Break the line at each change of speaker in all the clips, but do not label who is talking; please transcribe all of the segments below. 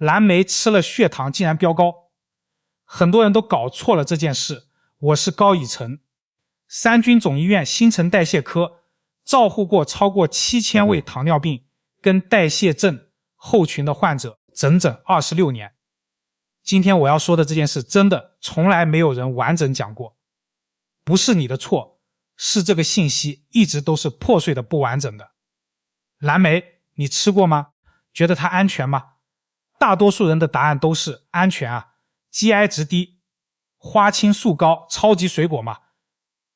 蓝莓吃了血糖竟然飙高。很多人都搞错了这件事。我是高以诚，三军总医院新陈代谢科照护过超过7000位糖尿病跟代谢症后群的患者，整整26年。今天我要说的这件事真的从来没有人完整讲过。不是你的错，是这个信息一直都是破碎的不完整的。蓝莓你吃过吗？觉得它安全吗？大多数人的答案都是安全啊， GI 值低，花青素高，超级水果嘛，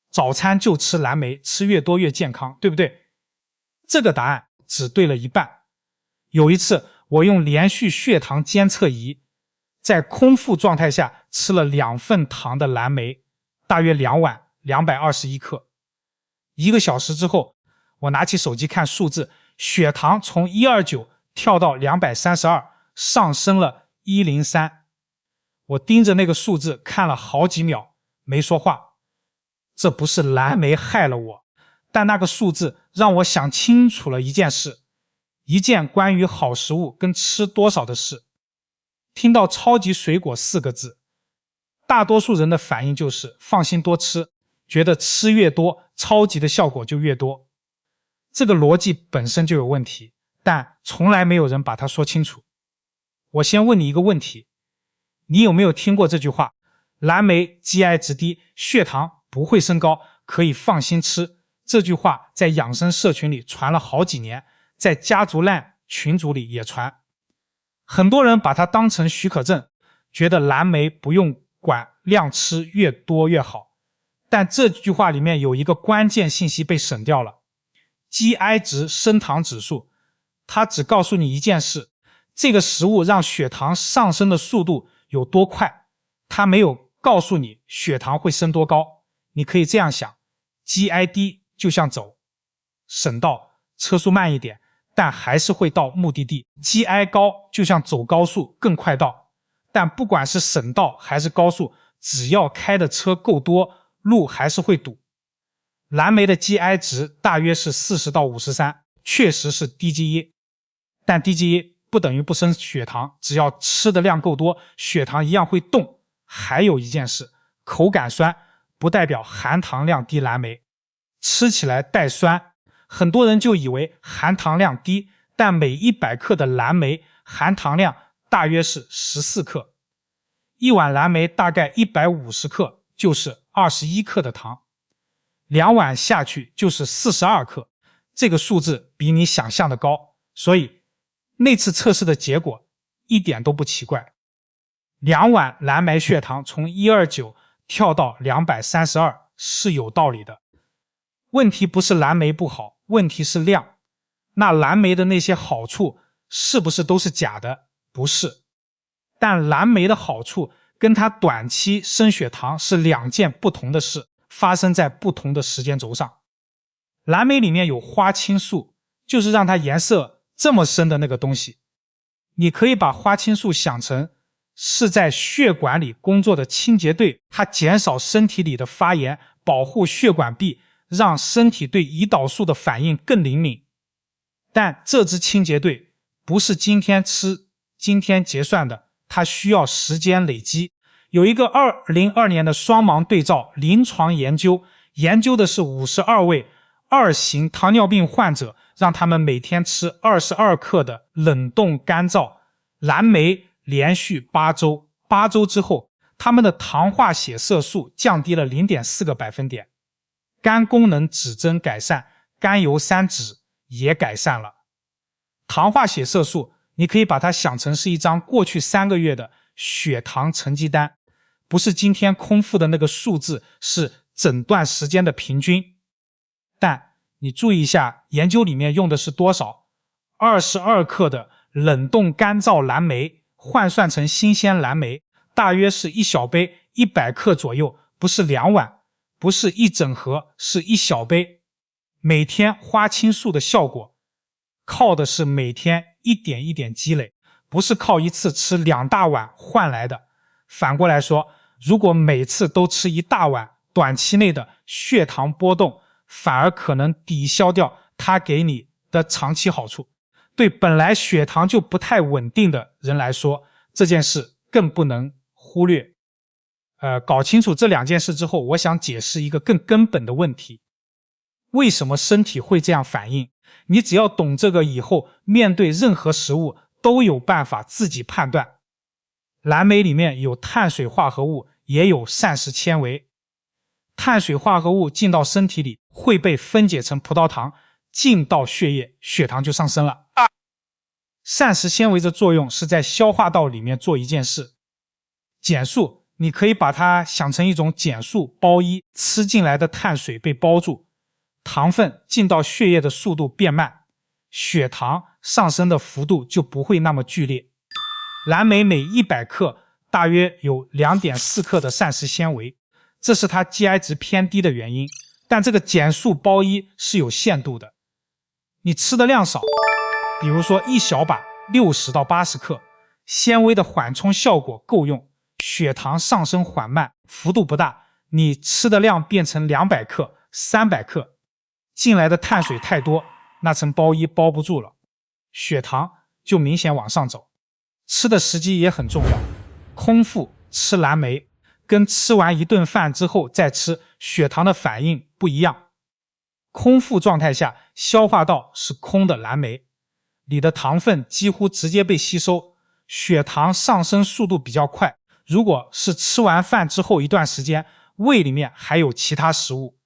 早餐就吃蓝莓，吃越多越健康，对不对？这个答案只对了一半。有一次我用连续血糖监测仪在空腹状态下吃了2份糖的蓝莓，大约2碗221克。1个小时之后，我拿起手机看数字，血糖从129跳到232，上升了103。我盯着那个数字看了好几秒，没说话。这不是蓝莓害了我，但那个数字让我想清楚了一件事，一件关于好食物跟吃多少的事。听到超级水果4个字，大多数人的反应就是放心多吃，觉得吃越多，超级的效果就越多。这个逻辑本身就有问题，但从来没有人把它说清楚。我先问你一个问题，你有没有听过这句话？蓝莓 GI 值低，血糖不会升高，可以放心吃。这句话在养生社群里传了好几年，在家族烂群组里也传。很多人把它当成许可证，觉得蓝莓不用管，量吃越多越好。但这句话里面有一个关键信息被省掉了， GI 值升糖指数，它只告诉你一件事，这个食物让血糖上升的速度有多快，它没有告诉你血糖会升多高。你可以这样想， GI 低就像走省道，车速慢一点，但还是会到目的地。 GI 高就像走高速，更快到，但不管是省道还是高速，只要开的车够多，路还是会堵。蓝莓的 GI 值大约是40到53，确实是低 GI， 但低 GI 不等于不升血糖，只要吃的量够多，血糖一样会动。还有一件事，口感酸不代表含糖量低，蓝莓吃起来带酸，很多人就以为含糖量低，但每100克的蓝莓含糖量大约是14克，一碗蓝莓大概150克，就是21克的糖，2碗下去就是42克，这个数字比你想象的高，所以那次测试的结果一点都不奇怪。2碗蓝莓血糖从129跳到232是有道理的。问题不是蓝莓不好，问题是量。那蓝莓的那些好处是不是都是假的？不是。但蓝莓的好处跟它短期升血糖是2件不同的事，发生在不同的时间轴上。蓝莓里面有花青素，就是让它颜色这么深的那个东西。你可以把花青素想成是在血管里工作的清洁队，它减少身体里的发炎，保护血管壁，让身体对胰岛素的反应更灵敏。但这支清洁队不是今天吃今天结算的，它需要时间累积。有一个2002年的双盲对照临床研究，研究的是52位2型糖尿病患者，让他们每天吃22克的冷冻干燥蓝莓，连续8周，8周之后，他们的糖化血色素降低了 0.4 个百分点，肝功能指征改善，甘油三酯也改善了。糖化血色素你可以把它想成是一张过去3个月的血糖成绩单，不是今天空腹的那个数字，是整段时间的平均。但你注意一下，研究里面用的是多少？22克的冷冻干燥蓝莓，换算成新鲜蓝莓，大约是1小杯100克左右，不是2碗，不是1整盒，是1小杯。每天花青素的效果靠的是每天一点一点积累，不是靠一次吃2大碗换来的。反过来说，如果每次都吃1大碗，短期内的血糖波动反而可能抵消掉它给你的长期好处。对本来血糖就不太稳定的人来说，这件事更不能忽略。搞清楚这两件事之后，我想解释一个更根本的问题。为什么身体会这样反应？你只要懂这个以后，面对任何食物都有办法自己判断。蓝莓里面有碳水化合物，也有膳食纤维。碳水化合物进到身体里会被分解成葡萄糖，进到血液，血糖就上升了。膳食纤维的作用是在消化道里面做一件事，减速。你可以把它想成一种减速包衣，吃进来的碳水被包住，糖分进到血液的速度变慢，血糖上升的幅度就不会那么剧烈。蓝莓每100克大约有 2.4 克的膳食纤维，这是它 GI 值偏低的原因，但这个减速包衣是有限度的。你吃的量少，比如说一小把60到80克，纤维的缓冲效果够用，血糖上升缓慢，幅度不大，你吃的量变成200克、300克，进来的碳水太多，那层包衣包不住了，血糖就明显往上走。吃的时机也很重要，空腹吃蓝莓跟吃完一顿饭之后再吃，血糖的反应不一样。空腹状态下，消化道是空的蓝莓，里的糖分几乎直接被吸收，血糖上升速度比较快。如果是吃完饭之后一段时间，胃里面还有其他食物，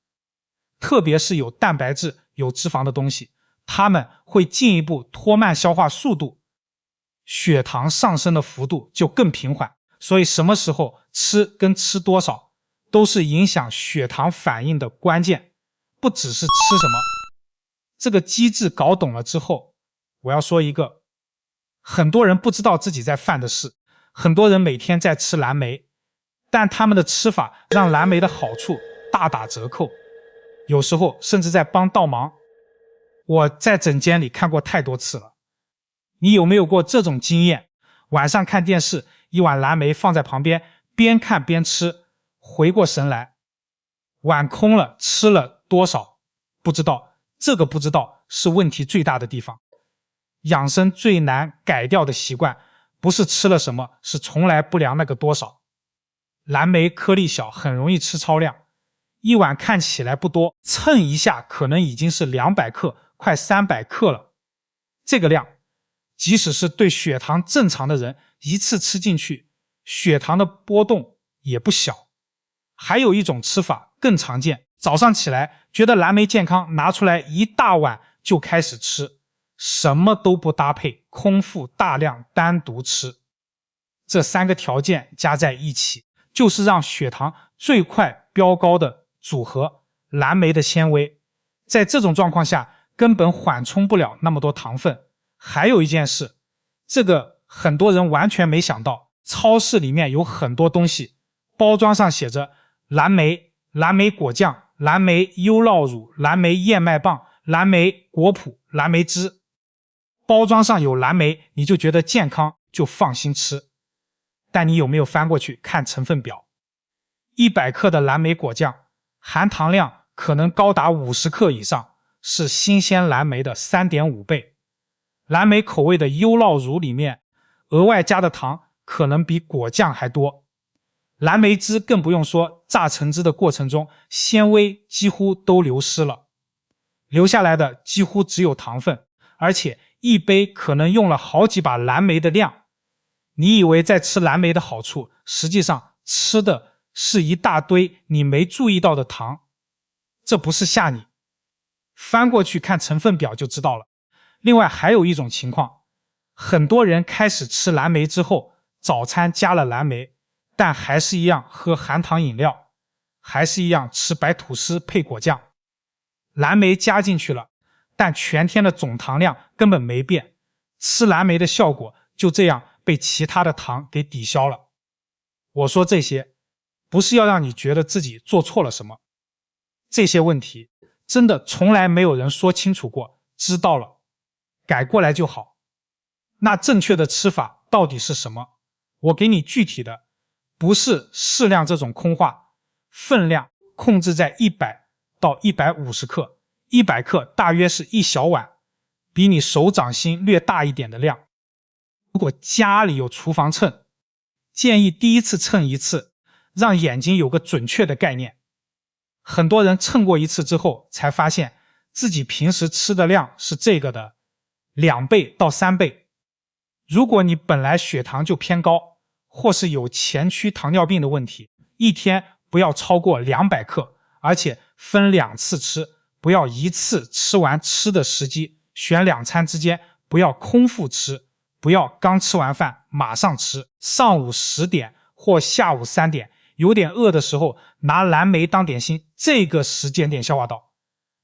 特别是有蛋白质、有脂肪的东西，它们会进一步拖慢消化速度，血糖上升的幅度就更平缓。所以什么时候吃跟吃多少都是影响血糖反应的关键，不只是吃什么。这个机制搞懂了之后，我要说一个很多人不知道自己在犯的事。很多人每天在吃蓝莓，但他们的吃法让蓝莓的好处大打折扣，有时候甚至在帮倒忙。我在诊间里看过太多次了。你有没有过这种经验？晚上看电视，一碗蓝莓放在旁边，边看边吃，回过神来，碗空了，吃了多少不知道。这个不知道是问题最大的地方。养生最难改掉的习惯不是吃了什么，是从来不量那个多少。蓝莓颗粒小，很容易吃超量，一碗看起来不多，称一下可能已经是200克，快300克了。这个量，即使是对血糖正常的人，一次吃进去，血糖的波动也不小。还有一种吃法更常见，早上起来觉得蓝莓健康，拿出来一大碗就开始吃，什么都不搭配，空腹大量单独吃。这3个条件加在一起，就是让血糖最快飙高的组合。蓝莓的纤维在这种状况下根本缓冲不了那么多糖分。还有一件事，这个很多人完全没想到，超市里面有很多东西，包装上写着蓝莓、蓝莓果酱、蓝莓优酪乳、蓝莓燕麦棒、蓝莓果脯、蓝莓汁。包装上有蓝莓，你就觉得健康，就放心吃。但你有没有翻过去看成分表？100克的蓝莓果酱含糖量可能高达50克以上，是新鲜蓝莓的 3.5 倍。蓝莓口味的优酪乳里面额外加的糖可能比果酱还多。蓝莓汁更不用说，榨成汁的过程中纤维几乎都流失了，留下来的几乎只有糖分，而且一杯可能用了好几把蓝莓的量。你以为在吃蓝莓的好处，实际上吃的是一大堆你没注意到的糖。这不是吓你，翻过去看成分表就知道了。另外还有一种情况，很多人开始吃蓝莓之后，早餐加了蓝莓，但还是一样喝含糖饮料，还是一样吃白吐司配果酱。蓝莓加进去了，但全天的总糖量根本没变，吃蓝莓的效果就这样被其他的糖给抵消了。我说这些不是要让你觉得自己做错了什么，这些问题真的从来没有人说清楚过，知道了改过来就好。那正确的吃法到底是什么？我给你具体的，不是适量这种空话，分量控制在100到150克，100克大约是一小碗，比你手掌心略大一点的量。如果家里有厨房秤，建议第一次称一次，让眼睛有个准确的概念。很多人称过一次之后，才发现自己平时吃的量是这个的2倍到3倍。如果你本来血糖就偏高，或是有前驱糖尿病的问题，一天不要超过200克，而且分2次吃，不要一次吃完吃的时机，选2餐之间不要空腹吃，不要刚吃完饭马上吃，上午10点或下午3点有点饿的时候拿蓝莓当点心，这个时间点消化道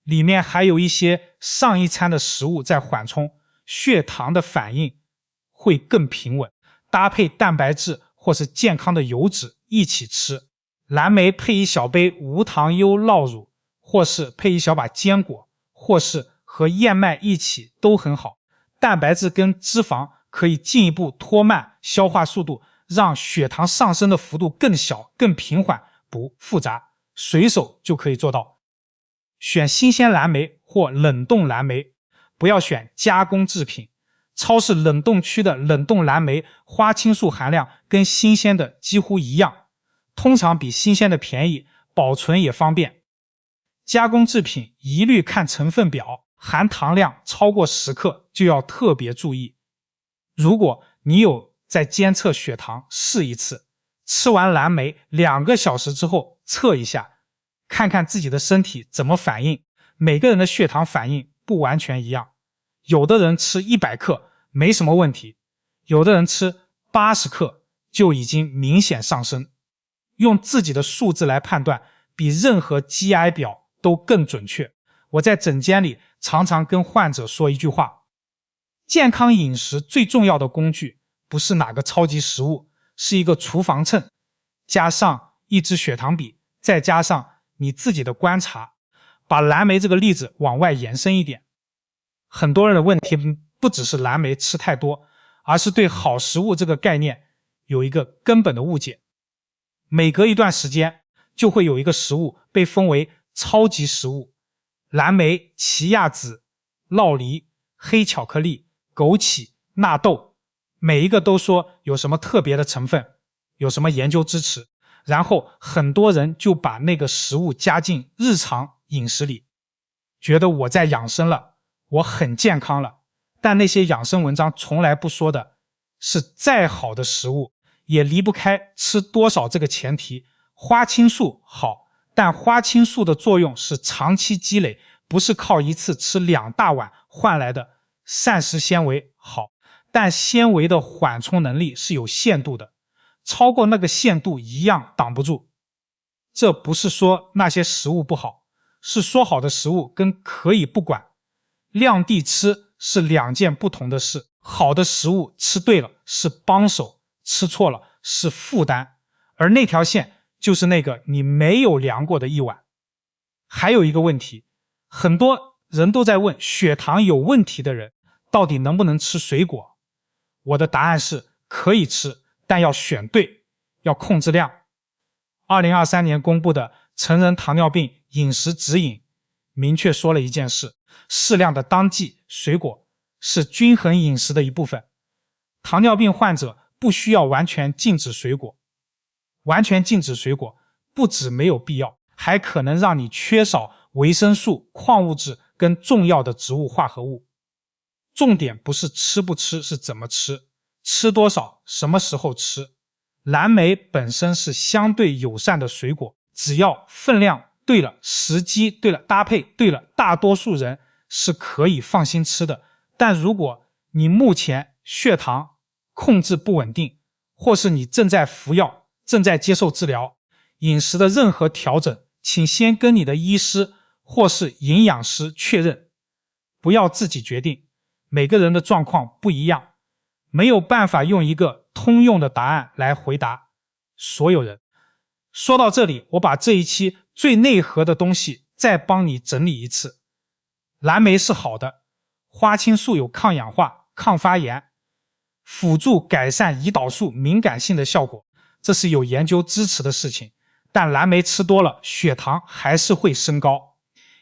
里面还有一些上一餐的食物在缓冲，血糖的反应会更平稳。搭配蛋白质或是健康的油脂一起吃，蓝莓配1小杯无糖优酪乳，或是配1小把坚果，或是和燕麦一起都很好。蛋白质跟脂肪可以进一步拖慢消化速度，让血糖上升的幅度更小更平缓，不复杂，随手就可以做到。选新鲜蓝莓或冷冻蓝莓，不要选加工制品。超市冷冻区的冷冻蓝莓花青素含量跟新鲜的几乎一样，通常比新鲜的便宜，保存也方便。加工制品一律看成分表，含糖量超过10克就要特别注意。如果你有在监测血糖，试一次，吃完蓝莓2个小时之后测一下，看看自己的身体怎么反应。每个人的血糖反应不完全一样，有的人吃100克没什么问题，有的人吃80克就已经明显上升。用自己的数字来判断，比任何 GI 表都更准确。我在诊间里常常跟患者说一句话，健康饮食最重要的工具不是哪个超级食物，是一个厨房秤，加上一支血糖笔，再加上你自己的观察。把蓝莓这个例子往外延伸一点，很多人的问题不只是蓝莓吃太多，而是对好食物这个概念有一个根本的误解。每隔一段时间就会有一个食物被封为超级食物，蓝莓、奇亚籽、酪梨、黑巧克力、枸杞、纳豆，每一个都说有什么特别的成分，有什么研究支持，然后很多人就把那个食物加进日常饮食里，觉得我在养生了，我很健康了。但那些养生文章从来不说的是，再好的食物也离不开吃多少这个前提。花青素好，但花青素的作用是长期积累，不是靠一次吃2大碗换来的。膳食纤维好，但纤维的缓冲能力是有限度的，超过那个限度一样挡不住。这不是说那些食物不好，是说好的食物跟可以不管，量地吃是2件不同的事。好的食物吃对了是帮手，吃错了是负担，而那条线就是那个你没有量过的一碗。还有一个问题，很多人都在问血糖有问题的人到底能不能吃水果。我的答案是可以吃，但要选对，要控制量。2023年公布的成人糖尿病饮食指引明确说了一件事，适量的当季水果是均衡饮食的一部分。糖尿病患者不需要完全禁止水果，完全禁止水果不止没有必要，还可能让你缺少维生素、矿物质跟重要的植物化合物。重点不是吃不吃，是怎么吃，吃多少，什么时候吃。蓝莓本身是相对友善的水果，只要分量对了，时机对了，搭配对了，大多数人是可以放心吃的。但如果你目前血糖控制不稳定，或是你正在服药，正在接受治疗，饮食的任何调整，请先跟你的医师或是营养师确认，不要自己决定。每个人的状况不一样，没有办法用一个通用的答案来回答所有人。说到这里，我把这一期最内核的东西再帮你整理一次。蓝莓是好的，花青素有抗氧化、抗发炎，辅助改善胰岛素敏感性的效果，这是有研究支持的事情。但蓝莓吃多了，血糖还是会升高，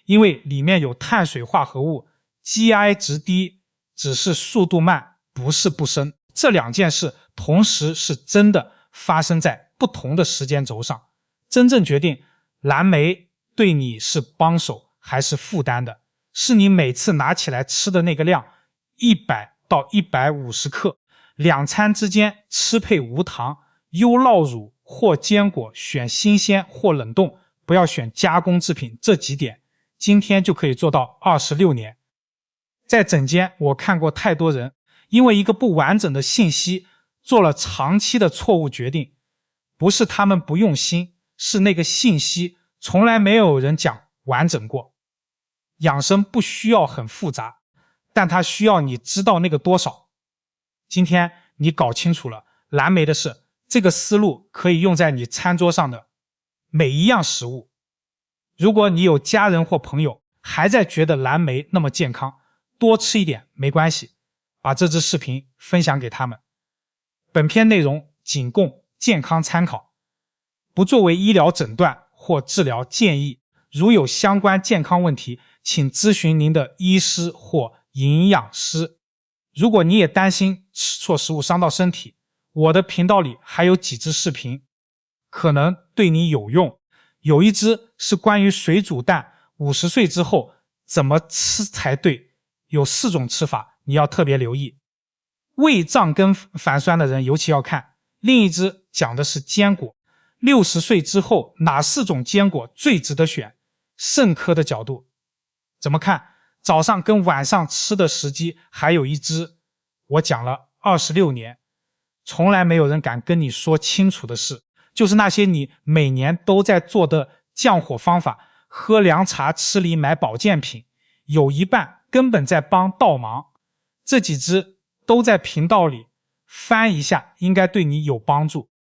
因为里面有碳水化合物，GI 值低，只是速度慢，不是不生。这两件事同时是真的发生在不同的时间轴上，真正决定蓝莓对你是帮手还是负担的，是你每次拿起来吃的那个量，100到150克，两餐之间吃配无糖，优酪乳或坚果，选新鲜或冷冻，不要选加工制品，这几点今天就可以做到26年。在诊间我看过太多人因为一个不完整的信息做了长期的错误决定，不是他们不用心，是那个信息从来没有人讲完整过。养生不需要很复杂，但它需要你知道那个多少。今天你搞清楚了蓝莓的事，这个思路可以用在你餐桌上的每一样食物。如果你有家人或朋友还在觉得蓝莓那么健康，多吃一点没关系，把这支视频分享给他们。本篇内容仅供健康参考，不作为医疗诊断或治疗建议。如有相关健康问题，请咨询您的医师或营养师。如果你也担心吃错食物伤到身体，我的频道里还有几支视频可能对你有用。有一支是关于水煮蛋50岁之后怎么吃才对，有4种吃法，你要特别留意。胃胀跟反酸的人尤其要看。另一支讲的是坚果，60岁之后哪4种坚果最值得选，肾科的角度怎么看，早上跟晚上吃的时机。还有一支我讲了26年，从来没有人敢跟你说清楚的事，就是那些你每年都在做的降火方法，喝凉茶吃梨买保健品，有一半根本在帮倒忙。这几支都在频道里翻一下，应该对你有帮助。